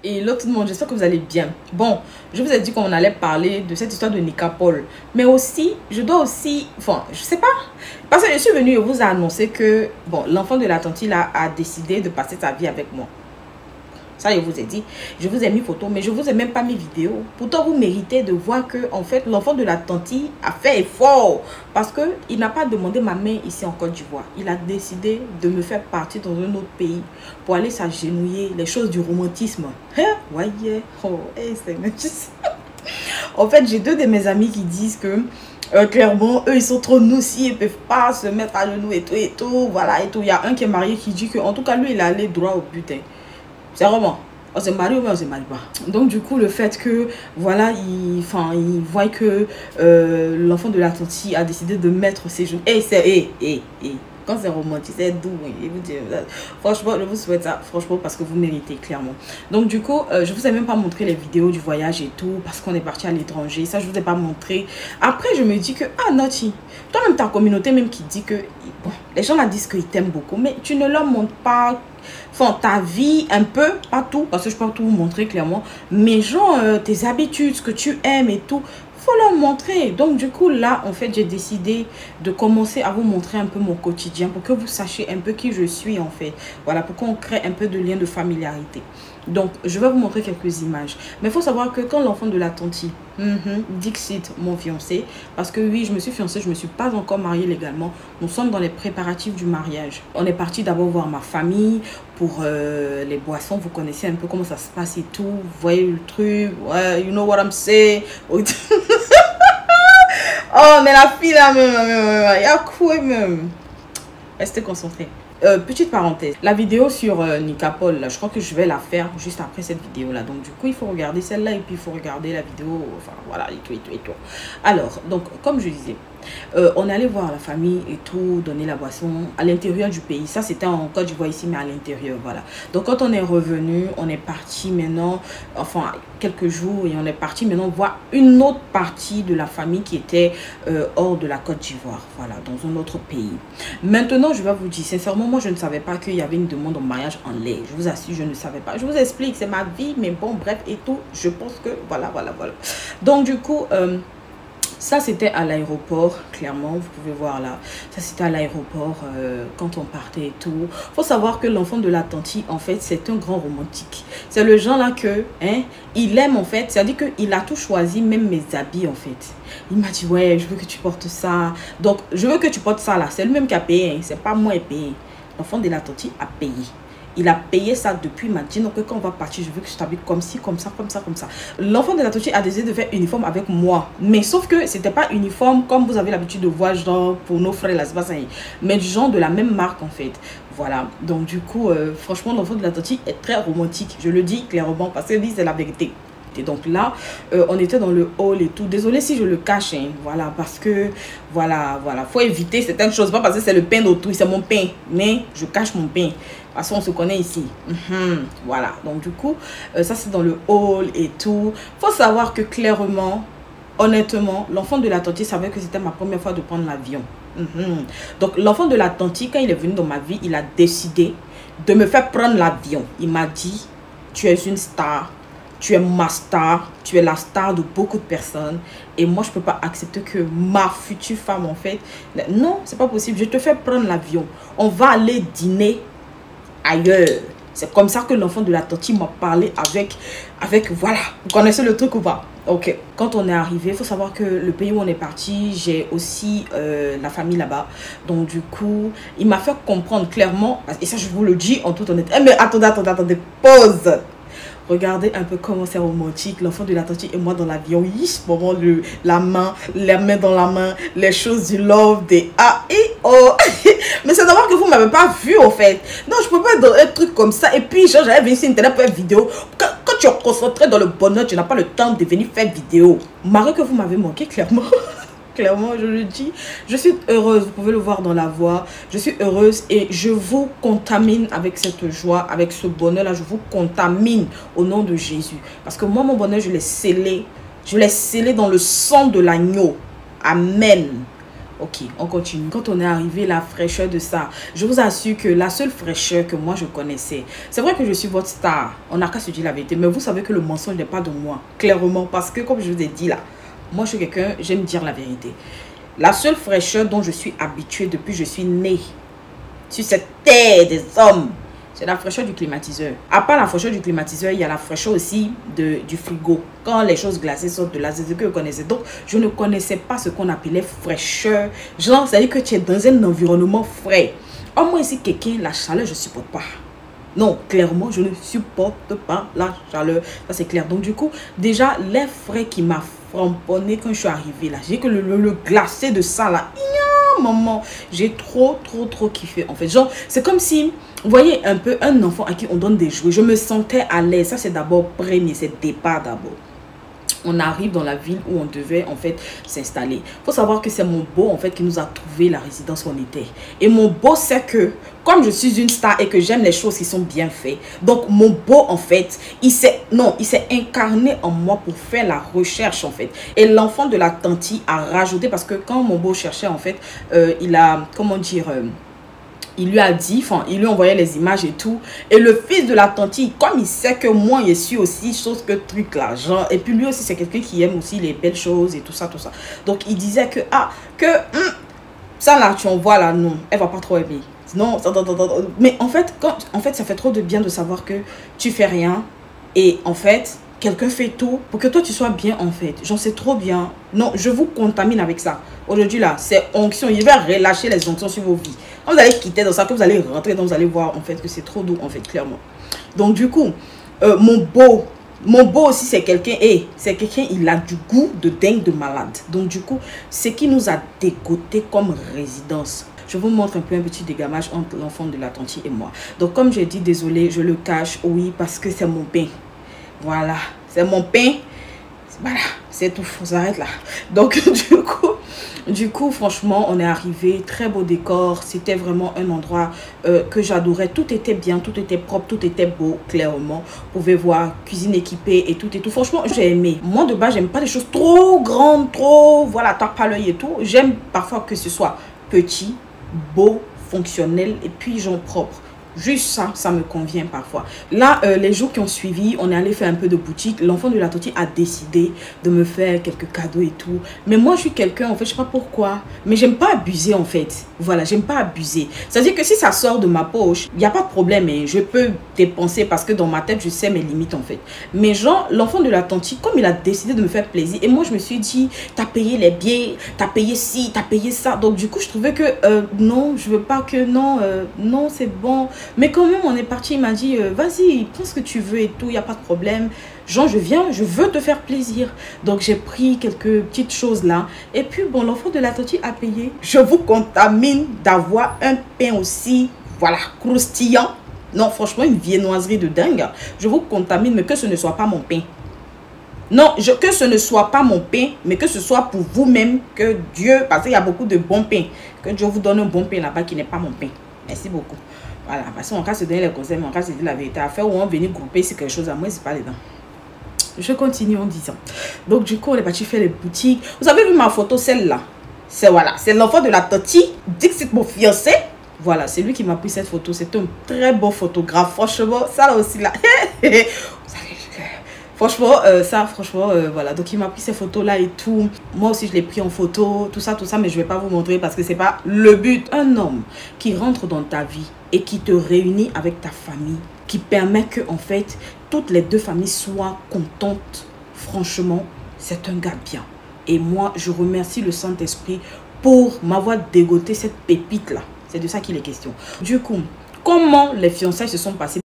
Hello tout le monde, j'espère que vous allez bien. Bon, je vous ai dit qu'on allait parler de cette histoire de Nicapol. Mais aussi, je dois aussi... Enfin, je sais pas. Parce que je suis venue et vous a annoncé que... Bon, l'enfant de la tante a décidé de passer sa vie avec moi. Ça, je vous ai dit. Je vous ai mis photo, mais je vous ai même pas mis vidéo. Pourtant, vous méritez de voir que, en fait, l'enfant de la tante a fait effort. Parce qu'il n'a pas demandé ma main ici en Côte d'Ivoire. Il a décidé de me faire partir dans un autre pays pour aller s'agenouiller. Les choses du romantisme. Hein? Voyez. Oh, hey, c'est juste... En fait, j'ai deux de mes amis qui disent que... clairement, eux, ils sont trop noussis, ils peuvent pas se mettre à genoux et tout, voilà, et tout. Il y a un qui est marié qui dit que, en tout cas, lui, il est allé droit au but. Hein. C'est vraiment, on se marie ou bien on se marie pas. Donc du coup, le fait que, voilà, il voit que l'enfant de la tante a décidé de mettre ses genoux. Et c'est, quand c'est romantique, c'est doux. Et vous dire, franchement, je vous souhaite ça, franchement, parce que vous méritez, clairement. Donc du coup, je vous ai même pas montré les vidéos du voyage et tout, parce qu'on est parti à l'étranger. Ça, je vous ai pas montré. Après, je me dis que, ah, Noti, toi-même, ta communauté même qui dit que, bon, les gens la disent qu'ils t'aiment beaucoup, mais tu ne leur montres pas... Enfin, ta vie, un peu, pas tout, parce que je peux pas tout vous montrer clairement, mais genre, tes habitudes, ce que tu aimes et tout, faut leur montrer. Donc, du coup, là, en fait, j'ai décidé de commencer à vous montrer un peu mon quotidien pour que vous sachiez un peu qui je suis, en fait. Voilà, pour qu'on crée un peu de lien de familiarité. Donc, je vais vous montrer quelques images. Mais il faut savoir que quand l'enfant de la tante, Dixit, mon fiancé, parce que oui, je me suis fiancée, je ne me suis pas encore mariée légalement. Nous sommes dans les préparatifs du mariage. On est parti d'abord voir ma famille pour les boissons. Vous connaissez un peu comment ça se passe et tout. Vous voyez le truc. Ouais, you know what I'm saying. Oh, mais la fille là, il y a quoi même? Restez concentrés. Petite parenthèse, la vidéo sur Nicapol, là, je crois que je vais la faire juste après cette vidéo là. Donc du coup il faut regarder celle-là et puis il faut regarder la vidéo, enfin voilà, et tout. Alors, donc comme je disais, on allait voir la famille et tout, donner la boisson à l'intérieur du pays. Ça c'était en Côte d'Ivoire ici, mais à l'intérieur, voilà. Donc quand on est revenu, on est parti maintenant, enfin quelques jours, et on est parti maintenant voir une autre partie de la famille qui était hors de la Côte d'Ivoire, voilà, dans un autre pays. Maintenant je vais vous dire sincèrement, moi je ne savais pas qu'il y avait une demande en mariage en lait. Je vous assure, je ne savais pas. Je vous explique, c'est ma vie, mais bon, bref et tout. Je pense que voilà. Donc du coup, ça c'était à l'aéroport, clairement, vous pouvez voir là. Ça c'était à l'aéroport quand on partait et tout. Faut savoir que l'enfant de la tante, en fait, c'est un grand romantique. C'est le genre là que, hein, il aime en fait. C'est-à-dire qu'il a tout choisi, même mes habits en fait. Il m'a dit, ouais, je veux que tu portes ça. Donc, je veux que tu portes ça là. C'est lui-même qui a payé, hein. C'est pas moi qui ai payé. L'enfant de la tante a payé. Il a payé ça depuis, il m'a dit non, que quand on va partir, je veux que je t'habille comme ci, comme ça. L'enfant de la tante a décidé de faire uniforme avec moi. Mais sauf que c'était pas uniforme comme vous avez l'habitude de voir genre pour nos frères là, c'est pas ça. Mais du genre de la même marque en fait. Voilà. Donc du coup, franchement, l'enfant de la tante est très romantique. Je le dis clairement parce que lui, c'est la vérité. Et donc là, on était dans le hall et tout. Désolée si je le cache, hein, voilà, parce que, voilà, faut éviter certaines choses. Pas parce que c'est le pain d'autrui, c'est mon pain, mais je cache mon pain. Parce qu'on se connaît ici. Voilà, donc du coup, ça c'est dans le hall et tout. Faut savoir que clairement, honnêtement, l'enfant de la tante savait que c'était ma première fois de prendre l'avion. Donc l'enfant de la tante, quand il est venu dans ma vie, il a décidé de me faire prendre l'avion. Il m'a dit, tu es une star. Tu es ma star, tu es la star de beaucoup de personnes. Et moi, je ne peux pas accepter que ma future femme, en fait... Non, c'est pas possible. Je te fais prendre l'avion. On va aller dîner ailleurs. C'est comme ça que l'enfant de la tante m'a parlé avec... Voilà, vous connaissez le truc ou pas? Ok. Quand on est arrivé, il faut savoir que le pays où on est parti, j'ai aussi la famille là-bas. Donc, du coup, il m'a fait comprendre clairement... Et ça, je vous le dis en toute honnêteté. Mais attendez, pause. Regardez un peu comment c'est romantique, l'enfant de la tante et moi dans l'avion. Ce moment, la main dans la main, les choses du love, des A et O. Mais c'est d'abord que vous ne m'avez pas vu en fait. Non, je ne peux pas dans un truc comme ça. Et puis, genre, j'avais vu sur internet pour une vidéo. Quand tu es concentré dans le bonheur, tu n'as pas le temps de venir faire vidéo. Marre que vous m'avez manqué, clairement. Clairement, je le dis, je suis heureuse, vous pouvez le voir dans la voix, je suis heureuse et je vous contamine avec cette joie, avec ce bonheur-là, je vous contamine au nom de Jésus. Parce que moi, mon bonheur, je l'ai scellé dans le sang de l'agneau. Amen. Ok, on continue. Quand on est arrivé, la fraîcheur de ça, je vous assure que la seule fraîcheur que moi je connaissais, c'est vrai que je suis votre star, on n'a qu'à se dire la vérité, mais vous savez que le mensonge n'est pas de moi, clairement, parce que comme je vous ai dit là, moi je suis quelqu'un, j'aime dire la vérité. La seule fraîcheur dont je suis habituée depuis que je suis née sur cette terre des hommes, c'est la fraîcheur du climatiseur. À part la fraîcheur du climatiseur, il y a la fraîcheur aussi du frigo. Quand les choses glacées sortent de là, c'est ce que je connaissais. Donc, je ne connaissais pas ce qu'on appelait fraîcheur. Genre, c'est-à-dire que tu es dans un environnement frais. Or, moi, ici, quelqu'un, la chaleur, je ne supporte pas. Non, clairement, je ne supporte pas la chaleur. Ça, c'est clair. Donc, du coup, déjà, l'air frais qui m'a framponné quand je suis arrivée là, j'ai que le glacé de ça là, maman, j'ai trop kiffé en fait. Genre, c'est comme si, vous voyez un peu un enfant à qui on donne des jouets. Je me sentais à l'aise. Ça, c'est d'abord premier, c'est départ d'abord. On arrive dans la ville où on devait en fait s'installer. Il faut savoir que c'est mon beau en fait qui nous a trouvé la résidence où on était. Et mon beau sait que comme je suis une star et que j'aime les choses qui sont bien faites, donc mon beau en fait, il s'est incarné en moi pour faire la recherche en fait. Et l'enfant de la tante a rajouté parce que quand mon beau cherchait en fait, il a, comment dire... il lui a dit, enfin, il lui envoyait les images et tout. Et le fils de la tante, comme il sait que moi, je suis aussi chose que truc là, genre, et puis lui aussi, c'est quelqu'un qui aime aussi les belles choses et tout ça, tout ça. Donc, il disait que, ça là, tu envoies là, non, elle va pas trop aimer. Non, mais en fait, ça fait trop de bien de savoir que tu fais rien et en fait, quelqu'un fait tout pour que toi tu sois bien en fait. J'en sais trop bien. Non, je vous contamine avec ça. Aujourd'hui là, c'est onction. Il va relâcher les onctions sur vos vies. Quand vous allez quitter dans ça, que vous allez rentrer, donc vous allez voir en fait que c'est trop doux en fait, clairement. Donc du coup, mon beau aussi c'est quelqu'un, il a du goût de dingue de malade. Donc du coup, ce qui nous a dégoté comme résidence. Je vous montre un peu un petit dégamage entre l'enfant de la tante et moi. Donc comme j'ai dit, désolé, je le cache, oui, parce que c'est mon pain. Voilà, c'est mon pain. Voilà, c'est tout, on s'arrête là. Donc du coup, franchement, on est arrivé, très beau décor. C'était vraiment un endroit que j'adorais. Tout était bien, tout était propre, tout était beau, clairement. Vous pouvez voir, cuisine équipée et tout et tout. Franchement, j'ai aimé. Moi, de base, j'aime pas les choses trop grandes, trop, voilà, tape à l'œil et tout. J'aime parfois que ce soit petit, beau, fonctionnel et puis genre propre. Juste ça, ça me convient parfois. Là, les jours qui ont suivi, on est allé faire un peu de boutique. L'enfant de la tante a décidé de me faire quelques cadeaux et tout. Mais moi, je suis quelqu'un, en fait, je sais pas pourquoi. Mais j'aime pas abuser, en fait. Voilà, j'aime pas abuser. C'est-à-dire que si ça sort de ma poche, il n'y a pas de problème. Et je peux dépenser parce que dans ma tête, je sais mes limites, en fait. Mais genre, l'enfant de la tante, comme il a décidé de me faire plaisir, et moi, je me suis dit, t'as payé les billets, t'as payé ci, t'as payé ça. Donc, du coup, je trouvais que, non, je veux pas que, non, non, c'est bon. Mais quand même, on est parti, il m'a dit, vas-y, prends ce que tu veux et tout, il n'y a pas de problème. Genre, je viens, je veux te faire plaisir. Donc, j'ai pris quelques petites choses là. Et puis, bon, l'enfant de la tante a payé. Je vous contamine d'avoir un pain aussi, voilà, croustillant. Non, franchement, une viennoiserie de dingue. Je vous contamine, mais que ce ne soit pas mon pain. Non, que ce ne soit pas mon pain, mais que ce soit pour vous-même, que Dieu, parce qu'il y a beaucoup de bons pains, que Dieu vous donne un bon pain là-bas qui n'est pas mon pain. Merci beaucoup. Voilà, parce qu'on va se donner les conseils, mais on va se dire la vérité. À faire où on venir grouper, c'est quelque chose à moi, c'est pas dedans. Je continue en disant. Donc, du coup, on est parti faire les boutiques. Vous avez vu ma photo, celle-là? C'est voilà, c'est l'enfant de la tante. Dit que c'est mon fiancé. Voilà, c'est lui qui m'a pris cette photo. C'est un très bon photographe. Franchement, ça là aussi là. Franchement, voilà. Donc, il m'a pris ces photos-là et tout. Moi aussi, je l'ai pris en photo, tout ça, mais je ne vais pas vous montrer parce que c'est pas le but. Un homme qui rentre dans ta vie et qui te réunit avec ta famille, qui permet que, en fait, toutes les deux familles soient contentes. Franchement, c'est un gars bien. Et moi, je remercie le Saint-Esprit pour m'avoir dégoté cette pépite-là. C'est de ça qu'il est question. Du coup, comment les fiançailles se sont passées?